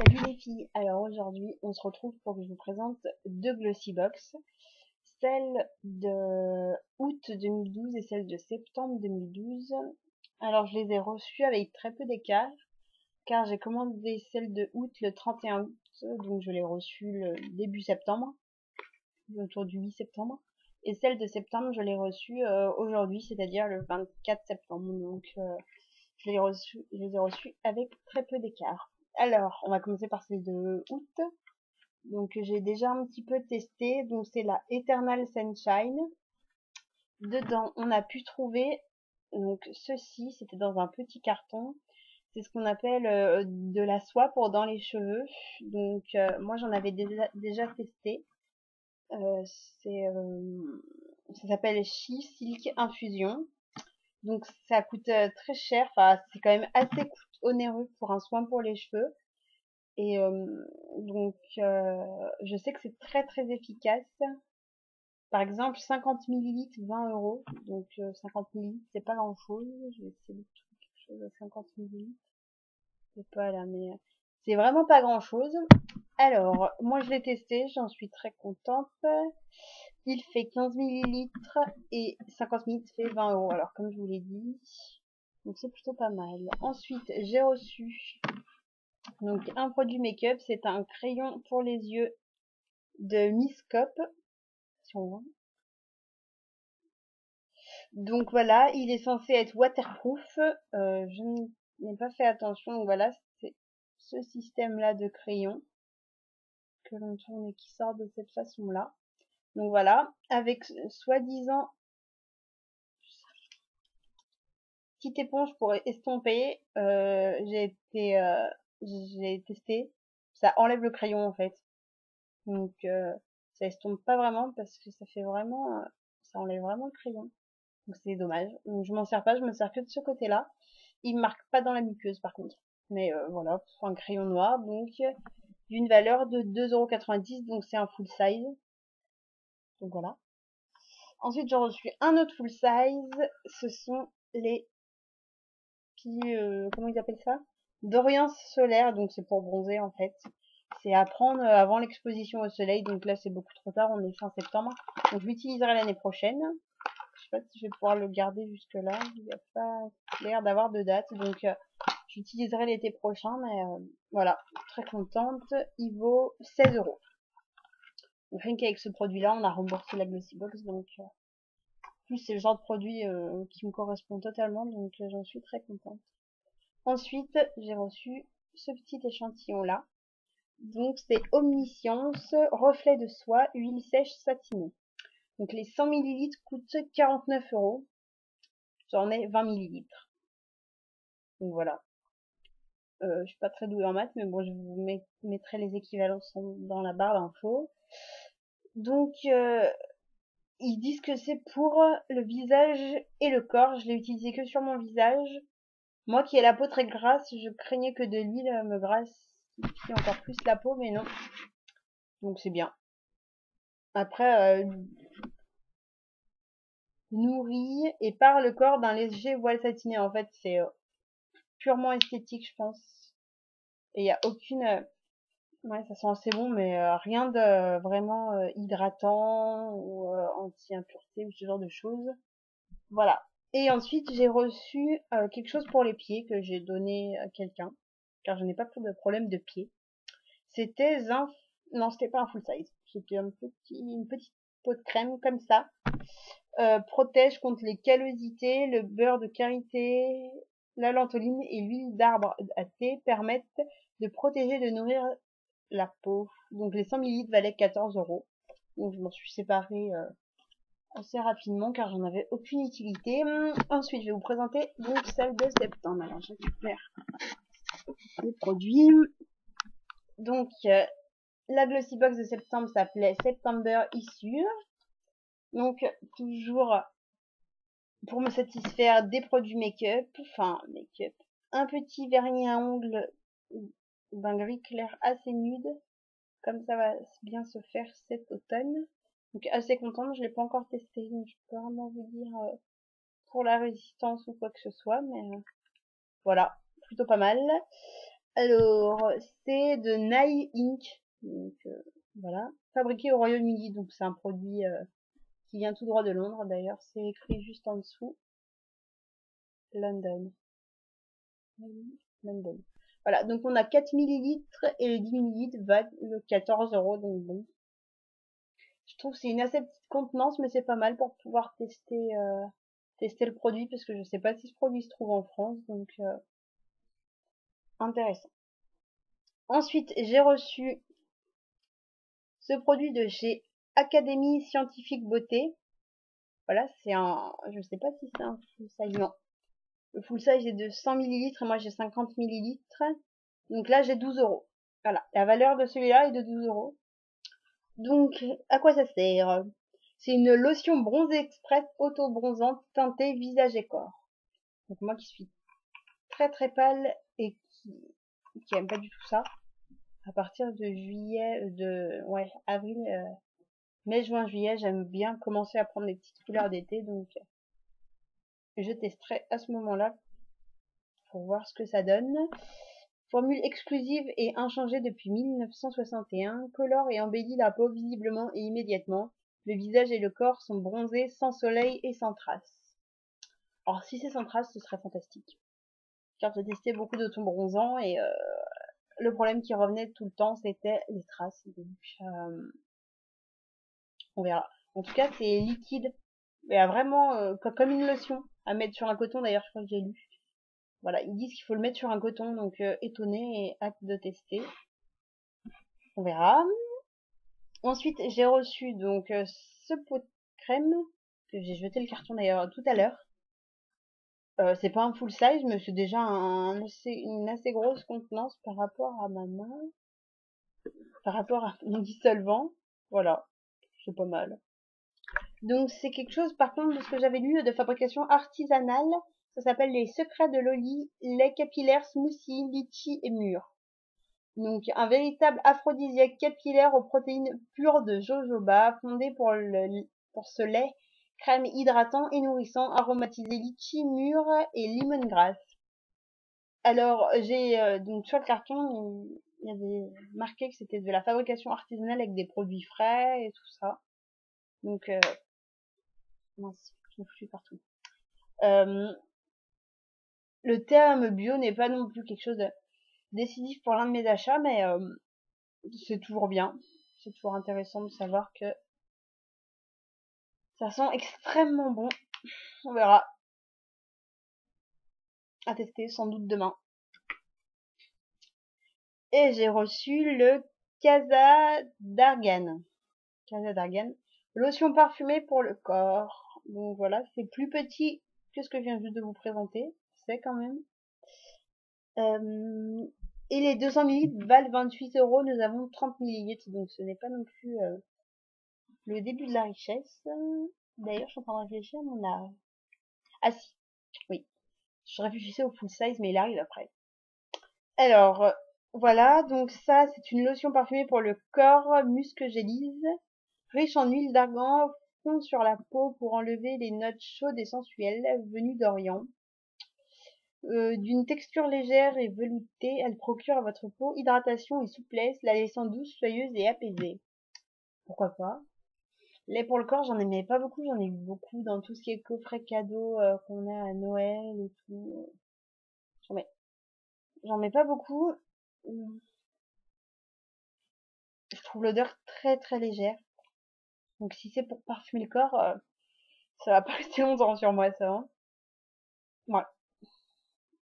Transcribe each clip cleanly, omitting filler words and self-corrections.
Salut les filles, alors aujourd'hui on se retrouve pour que je vous présente deux Glossy Box, celle de août 2012 et celle de septembre 2012. Alors je les ai reçues avec très peu d'écart car j'ai commandé celle de août le 31 août, donc je l'ai reçue le début septembre, autour du 8 septembre, et celle de septembre je l'ai reçue aujourd'hui, c'est-à-dire le 24 septembre, donc je les ai reçues avec très peu d'écart. Alors, on va commencer par celle de août. Donc, j'ai déjà un petit peu testé. Donc, c'est la Eternal Sunshine. Dedans, on a pu trouver, donc, ceci, c'était dans un petit carton. C'est ce qu'on appelle de la soie pour dans les cheveux. Donc, moi, j'en avais déjà testé. Euh, c'est, euh, Ça s'appelle She Silk Infusion. Donc, ça coûte très cher. Enfin, c'est quand même assez onéreux pour un soin pour les cheveux. Et je sais que c'est très très efficace. Par exemple, 50 millilitres, 20 euros. Donc 50 millilitres, c'est pas grand chose. Je vais essayer de trouver quelque chose à 50 millilitres. C'est pas là, mais c'est vraiment pas grand chose. Alors, moi je l'ai testé, j'en suis très contente. Il fait 15 millilitres et 50 millilitres fait 20 euros. Alors, comme je vous l'ai dit, donc c'est plutôt pas mal. Ensuite, j'ai reçu donc un produit make-up, c'est un crayon pour les yeux de Miss Cop. Si on voit. Donc voilà, il est censé être waterproof. Je n'ai pas fait attention. Donc voilà, c'est ce système-là de crayon que l'on tourne et qui sort de cette façon-là. Donc voilà, avec soi-disant petite éponge pour estomper. J'ai testé. Ça enlève le crayon en fait. Donc ça estompe pas vraiment parce que ça fait vraiment, ça enlève vraiment le crayon. Donc c'est dommage. Donc je m'en sers pas, je me sers que de ce côté-là. Il marque pas dans la muqueuse par contre. Mais voilà, pour un crayon noir, donc d'une valeur de 2,90 €, donc c'est un full size. Donc voilà. Ensuite j'ai reçu un autre full size. Ce sont les petits, comment ils appellent ça, Dorian solaire, donc c'est pour bronzer en fait. C'est à prendre avant l'exposition au soleil, donc là c'est beaucoup trop tard, on est fin septembre. Donc je l'utiliserai l'année prochaine. Je sais pas si je vais pouvoir le garder jusque là, il n'y a pas l'air d'avoir de date, donc j'utiliserai l'été prochain, mais voilà, très contente. Il vaut 16 €. Donc rien qu'avec ce produit là on a remboursé la Glossy Box, donc plus c'est le genre de produit qui me correspond totalement, donc j'en suis très contente. Ensuite j'ai reçu ce petit échantillon là, donc c'est Omniscience reflet de soie huile sèche satinée. Donc les 100 millilitres coûtent 49 €. J'en ai 20 millilitres. Donc voilà. Je suis pas très douée en maths, mais bon, je vous mettrai les équivalences dans la barre d'infos. Donc ils disent que c'est pour le visage et le corps. Je l'ai utilisé que sur mon visage. Moi qui ai la peau très grasse, je craignais que de l'huile me grassifie encore plus la peau, mais non. Donc c'est bien. Après, nourrit et par le corps d'un léger voile satiné. En fait, c'est purement esthétique, je pense. Et il n'y a aucune... ouais, ça sent assez bon, mais rien de vraiment hydratant ou anti-impureté ou ce genre de choses. Voilà. Et ensuite, j'ai reçu quelque chose pour les pieds que j'ai donné à quelqu'un, car je n'ai pas de problème de pied. C'était un... Non, c'était pas un full size. C'était une petite pot de crème comme ça. Protège contre les callosités, le beurre de karité, la lantoline et l'huile d'arbre à thé permettent de protéger et de nourrir la peau. Donc les 100 millilitres valaient 14 €. Donc je m'en suis séparée assez rapidement car j'en avais aucune utilité. Ensuite je vais vous présenter donc celle de septembre. Alors je récupère les produits. Donc la Glossy Box de septembre s'appelait September Issue. Donc toujours pour me satisfaire des produits make-up, un petit vernis à ongles d'un gris clair assez nude, comme ça va bien se faire cet automne. Donc assez contente, je l'ai pas encore testé, donc je peux vraiment vous dire pour la résistance ou quoi que ce soit, mais voilà, plutôt pas mal. Alors, c'est de Nail Inc. Donc, voilà. Fabriqué au Royaume-Uni, donc c'est un produit qui vient tout droit de Londres. D'ailleurs, c'est écrit juste en dessous. London. London. Voilà, donc on a 4 millilitres et les 10 millilitres valent 14 euros, donc bon. Je trouve que c'est une assez petite contenance, mais c'est pas mal pour pouvoir tester le produit, parce que je sais pas si ce produit se trouve en France, donc intéressant. Ensuite, j'ai reçu ce produit de chez Académie Scientifique Beauté. Voilà, c'est un, je sais pas si c'est un full size, non. Le full size est de 100 millilitres et moi j'ai 50 millilitres. Donc là, j'ai 12 euros. Voilà, la valeur de celui-là est de 12 euros. Donc, à quoi ça sert? C'est une lotion bronze express auto-bronzante teintée visage et corps. Donc moi qui suis très très pâle et qui aime pas du tout ça, à partir de avril, mai, juin, juillet, j'aime bien commencer à prendre les petites couleurs d'été, donc je testerai à ce moment-là pour voir ce que ça donne. Formule exclusive et inchangée depuis 1961, colore et embellit la peau visiblement et immédiatement. Le visage et le corps sont bronzés sans soleil et sans traces. Alors si c'est sans traces, ce serait fantastique. Car j'ai testé beaucoup d'auto-bronzants et le problème qui revenait tout le temps, c'était les traces. Donc, on verra. En tout cas, c'est liquide. Mais vraiment comme une lotion à mettre sur un coton. D'ailleurs, je crois que j'ai lu. Voilà, ils disent qu'il faut le mettre sur un coton. Donc, étonné et hâte de tester. On verra. Ensuite, j'ai reçu donc ce pot de crème que j'ai jeté le carton d'ailleurs tout à l'heure. C'est pas un full size, mais c'est déjà une assez grosse contenance par rapport à ma main, par rapport à mon dissolvant. Voilà, c'est pas mal. Donc c'est quelque chose, par contre, de ce que j'avais lu, de fabrication artisanale. Ça s'appelle les secrets de Loli, lait capillaire smoothie, litchi et mûr. Donc un véritable aphrodisiaque capillaire aux protéines pures de jojoba, fondé pour ce lait, crème hydratant et nourrissant, aromatisé litchi, mûr et lemongrass. Alors j'ai donc sur le carton, il y avait marqué que c'était de la fabrication artisanale avec des produits frais et tout ça. Donc mince, je me fous partout. Euh, le terme bio n'est pas non plus quelque chose de décisif pour l'un de mes achats, mais c'est toujours bien. C'est toujours intéressant de savoir que ça sent extrêmement bon. On verra. À tester sans doute demain. Et j'ai reçu le Casa d'Argan. Casa d'Argan. Lotion parfumée pour le corps. Donc voilà, c'est plus petit que ce que je viens juste de vous présenter. C'est quand même. Et les 200 ml valent 28 euros. Nous avons 30 millilitres, donc ce n'est pas non plus le début de la richesse. D'ailleurs, je suis en train de réfléchir à mon âge. Ah si, oui. Je réfléchissais au full size, mais il arrive après. Alors, voilà, donc ça, c'est une lotion parfumée pour le corps, musc gélise, riche en huile d'argan, fond sur la peau pour enlever les notes chaudes et sensuelles venues d'Orient. D'une texture légère et veloutée, elle procure à votre peau hydratation et souplesse, la laissant douce, soyeuse et apaisée. Pourquoi pas? Lait pour le corps, j'en aimais pas beaucoup, j'en ai eu beaucoup dans tout ce qui est coffret cadeau qu'on a à Noël et tout. J'en mets pas beaucoup. Je trouve l'odeur très très légère. Donc si c'est pour parfumer le corps, ça va pas rester longtemps sur moi ça. Hein. Ouais.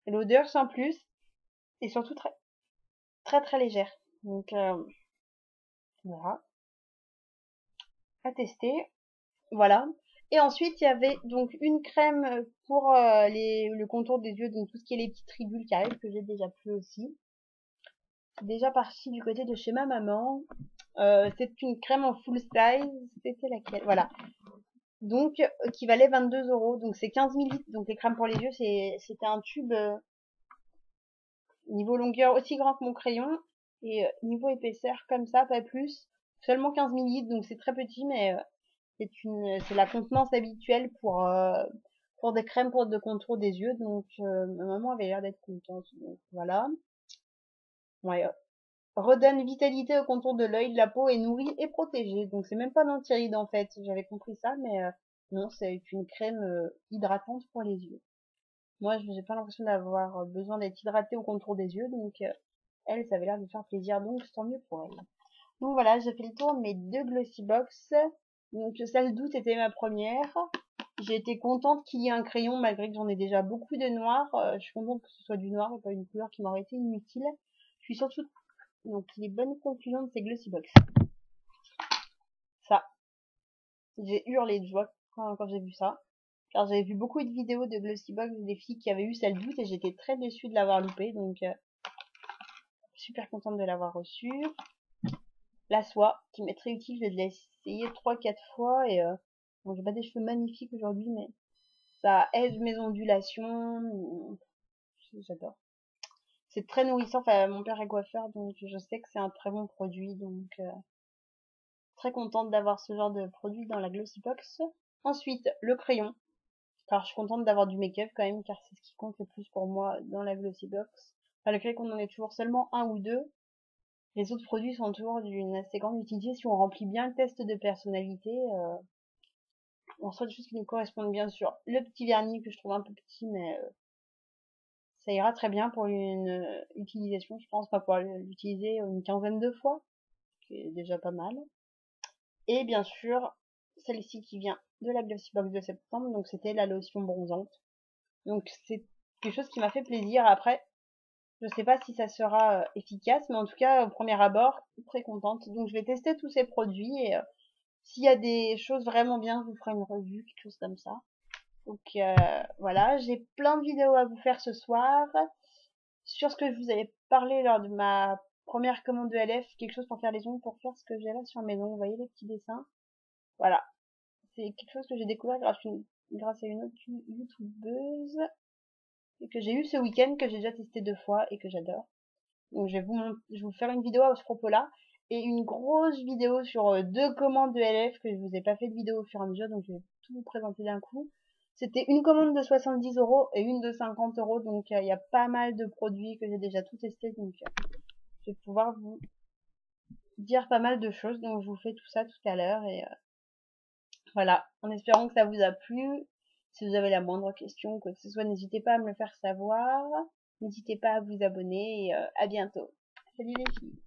Et l'odeur sans plus et surtout très très très légère. Donc voilà, à tester. Voilà. Et ensuite il y avait donc une crème pour le contour des yeux, donc tout ce qui est les petites ridules qui arrivent que j'ai déjà plus aussi. Déjà partie du côté de chez ma maman. C'est une crème en full size. C'était laquelle? Voilà. Donc qui valait 22 euros. Donc c'est 15 millilitres. Donc les crèmes pour les yeux, c'était un tube niveau longueur aussi grand que mon crayon et niveau épaisseur comme ça, pas plus. Seulement 15 millilitres, donc c'est très petit, mais c'est la contenance habituelle pour des crèmes pour de contour des yeux. Donc ma maman avait l'air d'être contente. Donc voilà. Ouais, redonne vitalité au contour de l'œil, la peau est nourrie et protégée. Donc c'est même pas d'anti-rides en fait. J'avais compris ça, mais non, c'est une crème hydratante pour les yeux. Moi, je n'ai pas l'impression d'avoir besoin d'être hydratée au contour des yeux, donc elle, ça avait l'air de faire plaisir, donc tant mieux pour elle. Donc voilà, j'ai fait le tour de mes deux Glossy Box. Donc celle d'août était ma première. J'ai été contente qu'il y ait un crayon, malgré que j'en ai déjà beaucoup de noir. Je suis contente que ce soit du noir et pas une couleur qui m'aurait été inutile. Je suis surtout donc les bonnes conclusions de ces Glossy Box. Ça, j'ai hurlé de joie quand j'ai vu ça. Car j'avais vu beaucoup de vidéos de Glossy Box des filles qui avaient eu celle d'août et j'étais très déçue de l'avoir loupée. Donc super contente de l'avoir reçue. La soie, qui m'est très utile, je l'ai essayé 3-4 fois et bon, j'ai pas des cheveux magnifiques aujourd'hui, mais ça aide mes ondulations. J'adore. C'est très nourrissant. Enfin, mon père est coiffeur, donc je sais que c'est un très bon produit. Donc, très contente d'avoir ce genre de produit dans la Glossy Box. Ensuite, le crayon. Alors, je suis contente d'avoir du make-up quand même, car c'est ce qui compte le plus pour moi dans la Glossy Box. Malgré qu'on en ait toujours seulement un ou deux, les autres produits sont toujours d'une assez grande utilité. Si on remplit bien le test de personnalité, on reçoit des choses qui nous correspondent bien sûr. Le petit vernis que je trouve un peu petit, mais ça ira très bien pour une utilisation, je pense, pas pouvoir l'utiliser une quinzaine de fois, ce qui est déjà pas mal. Et bien sûr, celle-ci qui vient de la Glossy Box de septembre, donc c'était la lotion bronzante. Donc c'est quelque chose qui m'a fait plaisir. Après, je sais pas si ça sera efficace, mais en tout cas, au premier abord, très contente. Donc je vais tester tous ces produits et s'il y a des choses vraiment bien, je vous ferai une revue, quelque chose comme ça. Donc voilà, j'ai plein de vidéos à vous faire ce soir sur ce que je vous avais parlé lors de ma première commande de LF, quelque chose pour faire les ongles, pour faire ce que j'ai là sur mes ongles, vous voyez les petits dessins. Voilà, c'est quelque chose que j'ai découvert grâce à une autre youtubeuse et que j'ai eu ce week-end, que j'ai déjà testé 2 fois et que j'adore. Donc je vais vous faire une vidéo à ce propos-là et une grosse vidéo sur 2 commandes de LF que je vous ai pas fait de vidéo au fur et à mesure, donc je vais tout vous présenter d'un coup. C'était une commande de 70 € et une de 50 €, donc il y a pas mal de produits que j'ai déjà tout testé, donc je vais pouvoir vous dire pas mal de choses, donc je vous fais tout ça tout à l'heure et voilà, en espérant que ça vous a plu. Si vous avez la moindre question ou quoi que ce soit, n'hésitez pas à me le faire savoir. N'hésitez pas à vous abonner et à bientôt. Salut les filles!